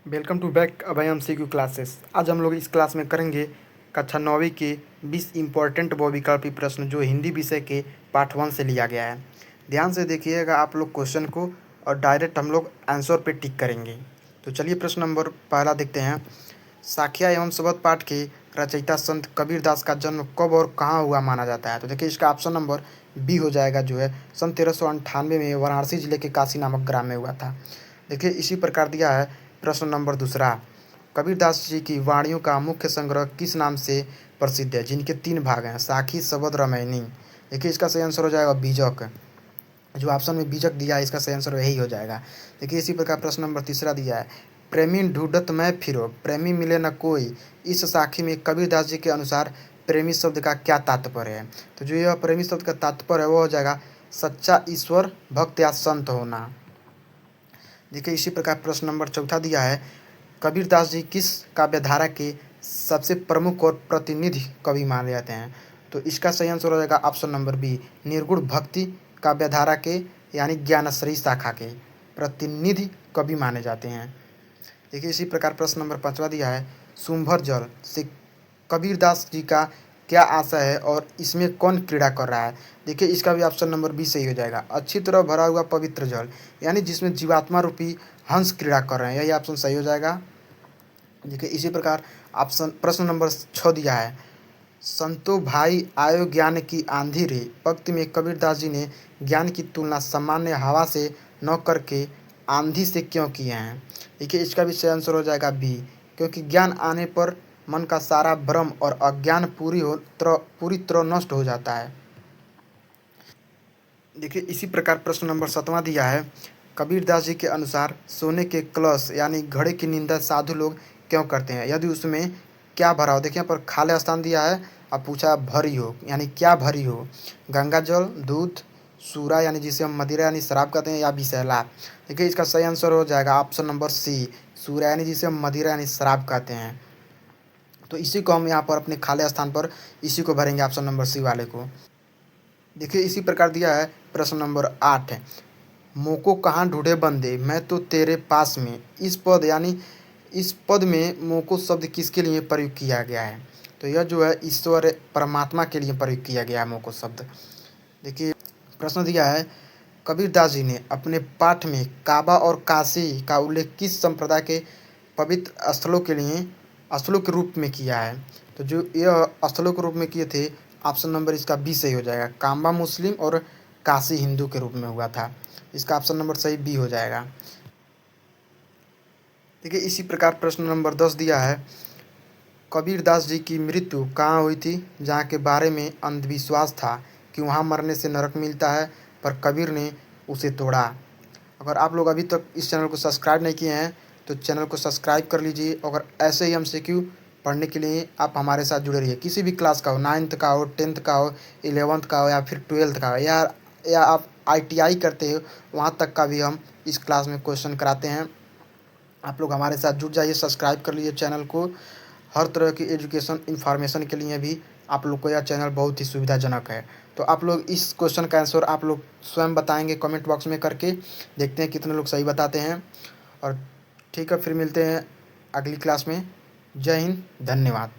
Welcome to back Abhay MCQ classes. आज हम लोग इस क्लास में करेंगे कक्षा 9वीं के 20 इम्पोर्टेंट बहुविकल्पी प्रश्न जो हिंदी विषय के पार्ट 1 से लिया गया है। ध्यान से देखिएगा आप लोग क्वेश्चन को और डायरेक्ट हम लोग आंसर पे टिक करेंगे। तो चलिए प्रश्न नंबर पहला देखते हैं। साखिया एवं शबद पाठ के रचयिता संत कबीरदास का जन्म कब और कहाँ हुआ माना जाता है? तो देखिए इसका ऑप्शन नंबर बी हो जाएगा, जो है सन 1398 में वाराणसी जिले के काशी नामक ग्राम में हुआ था। देखिए इसी प्रकार दिया है प्रश्न नंबर दूसरा। कबीरदास जी की वाणियों का मुख्य संग्रह किस नाम से प्रसिद्ध है, जिनके 3 भाग हैं? साखी, शबद, रामायणी। देखिए इसका सही आंसर हो जाएगा बीजक। जो ऑप्शन में बीजक दिया है इसका सही आंसर यही हो जाएगा। देखिए इसी प्रकार प्रश्न नंबर तीसरा दिया है। प्रेमी ढूंढत मैं फिरो, प्रेमी मिले न कोई। इस साखी में कबीरदास जी के अनुसार प्रेमी शब्द का क्या तात्पर्य है? तो जो यह प्रेमी शब्द का तात्पर्य है वो हो जाएगा सच्चा ईश्वर भक्त या संत होना। देखिए इसी प्रकार प्रश्न नंबर चौथा दिया है। कबीरदास जी किस काव्यधारा के सबसे प्रमुख और प्रतिनिधि कवि माने जाते हैं? तो इसका सही आंसर हो जाएगा ऑप्शन नंबर बी, निर्गुण भक्ति काव्यधारा के यानी ज्ञानश्री शाखा के प्रतिनिधि कवि माने जाते हैं। देखिए इसी प्रकार प्रश्न नंबर 5वां दिया है। शुंभर जल से कबीरदास जी का क्या आशय है और इसमें कौन क्रीड़ा कर रहा है? देखिए इसका भी ऑप्शन नंबर बी सही हो जाएगा, अच्छी तरह भरा हुआ पवित्र जल, यानी जिसमें जीवात्मा रूपी हंस क्रीड़ा कर रहे हैं, यही ऑप्शन सही हो जाएगा। देखिए इसी प्रकार ऑप्शन प्रश्न नंबर 6 दिया है। संतो भाई आयो ज्ञान की आंधी रे पंक्ति में कबीरदास जी ने ज्ञान की तुलना सामान्य हवा से न करके आंधी से क्यों किए हैं? देखिए इसका भी सही आंसर हो जाएगा बी, क्योंकि ज्ञान आने पर मन का सारा भ्रम और अज्ञान पूरी तरह नष्ट हो जाता है। देखिए इसी प्रकार प्रश्न नंबर 7वां दिया है। कबीरदास जी के अनुसार सोने के कलश यानी घड़े की निंदा साधु लोग क्यों करते हैं, यदि उसमें क्या भरा हो? देखिए यहाँ पर खाली स्थान दिया है, अब पूछा भरी हो यानी क्या भरी हो? गंगा जल, दूध, सूरा यानी जिसे हम मदिरा यानी शराब कहते हैं, या विषैला। देखिए इसका सही आंसर हो जाएगा ऑप्शन नंबर सी, सूरा यानी जिसे हम मदिरा यानी शराब कहते हैं। तो इसी को हम यहाँ पर अपने खाली स्थान पर इसी को भरेंगे, ऑप्शन नंबर सी वाले को। देखिए इसी प्रकार दिया है प्रश्न नंबर 8 है। मोको कहाँ ढूंढे बंदे मैं तो तेरे पास में। इस पद में मोको शब्द किसके लिए प्रयोग किया गया है? तो यह जो है ईश्वर परमात्मा के लिए प्रयोग किया गया है मोको शब्द। देखिए प्रश्न दिया है। कबीरदास जी ने अपने पाठ में काबा और काशी का उल्लेख किस संप्रदाय के पवित्र स्थलों के रूप में किया है? तो जो यह स्थलों के रूप में किए थे, ऑप्शन नंबर इसका बी सही हो जाएगा, काबा मुस्लिम और काशी हिंदू के रूप में हुआ था। इसका ऑप्शन नंबर सही बी हो जाएगा। देखिए इसी प्रकार प्रश्न नंबर 10 दिया है। कबीरदास जी की मृत्यु कहाँ हुई थी, जहाँ के बारे में अंधविश्वास था कि वहाँ मरने से नरक मिलता है, पर कबीर ने उसे तोड़ा। अगर आप लोग अभी तक इस चैनल को सब्सक्राइब नहीं किए हैं तो चैनल को सब्सक्राइब कर लीजिए। अगर ऐसे ही MCQ पढ़ने के लिए आप हमारे साथ जुड़े रहिए, किसी भी क्लास का हो, 9th का हो, 10th का हो, 11th का हो या फिर 12th का हो, या आप ITI करते हो, वहाँ तक का भी हम इस क्लास में क्वेश्चन कराते हैं। आप लोग हमारे साथ जुड़ जाइए, सब्सक्राइब कर लीजिए चैनल को। हर तरह की एजुकेशन इन्फॉर्मेशन के लिए भी आप लोग को यह चैनल बहुत ही सुविधाजनक है। तो आप लोग इस क्वेश्चन का आंसर आप लोग स्वयं बताएंगे कमेंट बॉक्स में करके, देखते हैं कितने लोग सही बताते हैं। और ठीक है, फिर मिलते हैं अगली क्लास में। जय हिंद, धन्यवाद।